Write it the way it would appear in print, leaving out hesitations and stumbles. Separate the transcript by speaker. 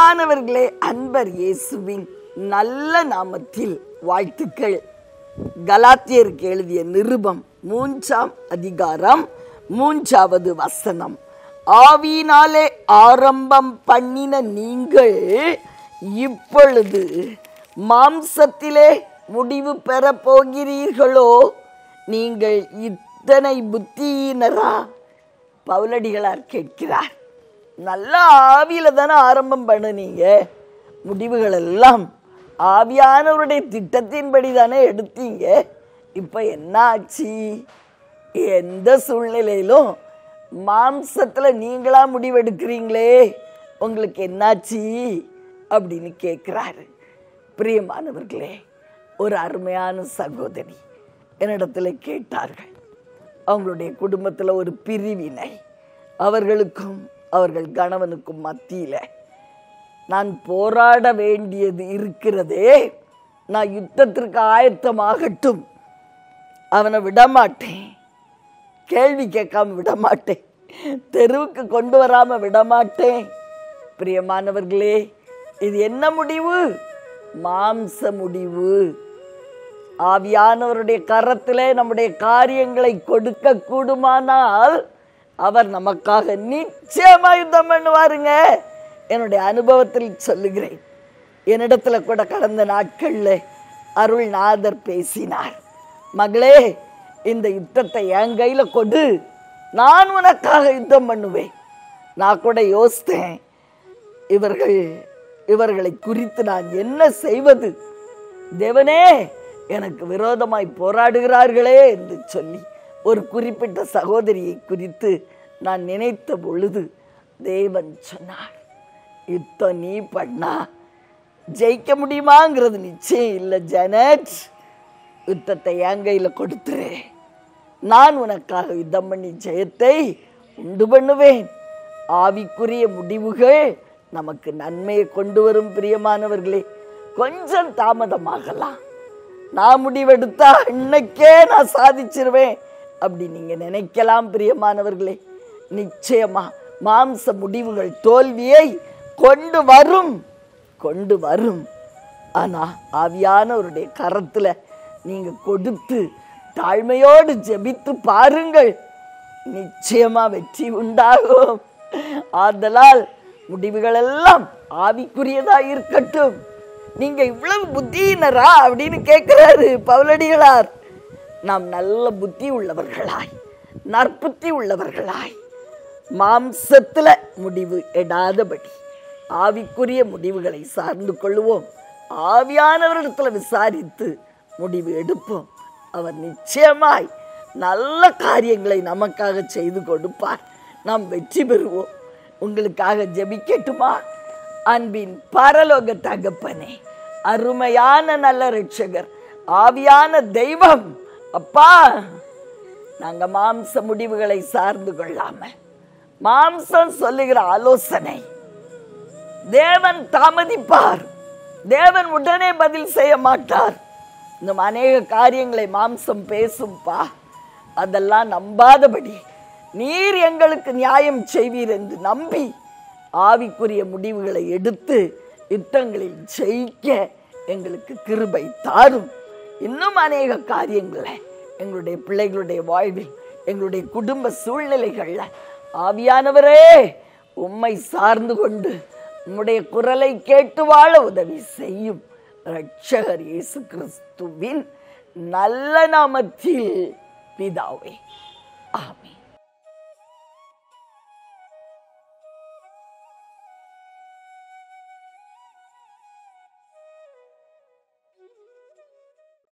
Speaker 1: பிரியமானவர்களே, அன்பர் இயேசுவின் நல்ல நாமத்தில் வாழ்த்துக்கள். கலாத்தியருக்கு எழுதிய நிருபம் 3ஆம் அதிகாரம் 3வது வசனம். ஆவியினாலே ஆரம்பம் பண்ணின நீங்கள் இப்பொழுது மாம்சத்திலே முடிவு பெற போகிறீர்களோ? நீங்கள் இத்தனை புத்தியினரா? பவுலடிகளார் கேட்கிறார். நல்ல ஆவியில தானே ஆரம்பம் பண்ணுனீங்க, முடிவுகள் எல்லாம் ஆவியானவருடைய திட்டத்தின்படி தானே எடுத்தீங்க. இப்ப என்ன ஆச்சு? எந்த சூழ்நிலையிலும் மாம்சத்துல நீங்களா முடிவெடுக்கிறீங்களே, உங்களுக்கு என்னாச்சு அப்படின்னு கேட்கிறாரு. பிரியமானவர்களே, ஒரு அருமையான சகோதரி என்னிடத்துல கேட்டார்கள். அவங்களுடைய குடும்பத்துல ஒரு பிரிவினை, அவர்களுக்கும் அவர்கள் கணவனுக்கும் மத்தியில நான் போராட வேண்டியது இருக்கிறதே, நான் யுத்தத்திற்கு ஆயத்தமாகட்டும், அவனை விடமாட்டேன், கேள்வி கேட்காம விடமாட்டேன், தெருவுக்கு கொண்டு வராம விடமாட்டேன். பிரியமானவர்களே, இது என்ன முடிவு? மாம்ச முடிவு. ஆவியானவருடைய கரத்திலே நம்முடைய காரியங்களை கொடுக்க கூடுமானால் அவர் நமக்காக நிச்சயமா யுத்தம் பண்ணுவாருங்க. என்னுடைய அனுபவத்தில் சொல்லுகிறேன். என்னிடத்துல கூட கடந்த நாட்கள்ல அருள்நாதர் பேசினார். மகளே, இந்த யுத்தத்தை என் கையில கொடு, நான் உனக்காக யுத்தம் பண்ணுவேன். நான் கூட யோசித்தேன், இவர்களை குறித்து நான் என்ன செய்வது? தேவனே, எனக்கு விரோதமாய் போராடுகிறார்களே என்று சொல்லி ஒரு குறிப்பிட்ட சகோதரியை குறித்து நான் நினைத்த பொழுது தேவன் சொன்னார், யுத்தம் நீ பண்ணா ஜெயிக்க முடியுமாங்கிறது நிச்சயம் இல்லை ஜனட். யுத்தத்தை என் கையில கொடுத்துரு, நான் உனக்காக யுத்தம் பண்ணி ஜெயத்தை உண்டு பண்ணுவேன். ஆவிக்குரிய முடிவுகள் நமக்கு நன்மையை கொண்டு வரும். பிரியமானவர்களே, கொஞ்சம் தாமதமாகலாம். நான் முடிவெடுத்தா இன்னைக்கே நான் சாதிச்சிருவேன் அப்படி நீங்க நினைக்கலாம். பிரியமானவர்களே, நிச்சயமா மாம்ச முடிவுகள் தோல்வியை கொண்டு வரும். ஆனா ஆவியானவருடைய கரத்துல நீங்க கொடுத்து தாழ்மையோடு ஜெபித்து பாருங்கள், நிச்சயமா வெற்றி உண்டாகும். ஆதலால் முடிவுகள் எல்லாம் ஆவிக்குரியதா இருக்கட்டும். நீங்க இவ்வளவு புத்தியினரா அப்படின்னு கேட்கிறாரு பவுலடிகளார். நாம் நல்ல புத்தி உள்ளவர்களாய், நற்புத்தி உள்ளவர்களாய், மாம்சத்துல முடிவு எடாதபடி ஆவிக்குரிய முடிவுகளை சார்ந்து கொள்வோம். ஆவியானவரிடத்துல விசாரித்து முடிவு எடுப்போம். அவர் நிச்சயமாய் நல்ல காரியங்களை நமக்காக செய்து கொடுப்பார். நாம் வெற்றி பெறுவோம். உங்களுக்காக ஜெபிக்கட்டுமா? அன்பின் பரலோக தகப்பனே, அருமையான நல்ல இரட்சகர், ஆவியான தெய்வம், அப்பா, நாங்க மாம்ச முடிவுகளை சார்ந்து கொள்ளாம, மாம்சம் சொல்லுகிற ஆலோசனை தேவன் தாமதிப்பார், தேவன் உடனே பதில் செய்ய மாட்டார். இன்னும் அநேக காரியங்களை மாம்சம் பேசும்பா, அதெல்லாம் நம்பாதபடி நீர் எங்களுக்கு நியாயம் செய்வீர் என்று நம்பி ஆவிக்குரிய முடிவுகளை எடுத்து யுத்தங்களில் ஜெயிக்க எங்களுக்கு கிருபை தாரும். இன்னும் அநேக காரியங்களை எங்களுடைய பிள்ளைகளுடைய வாழ்வில், எங்களுடைய குடும்ப சூழ்நிலைகள்ல ஆவியானவரே உம்மை சார்ந்து கொண்டு உம்முடைய குரலை கேட்டு வாழ உதவி செய்யும். இரட்சகர் இயேசு கிறிஸ்துவின் நல்ல நாமத்தில் பிதாவே,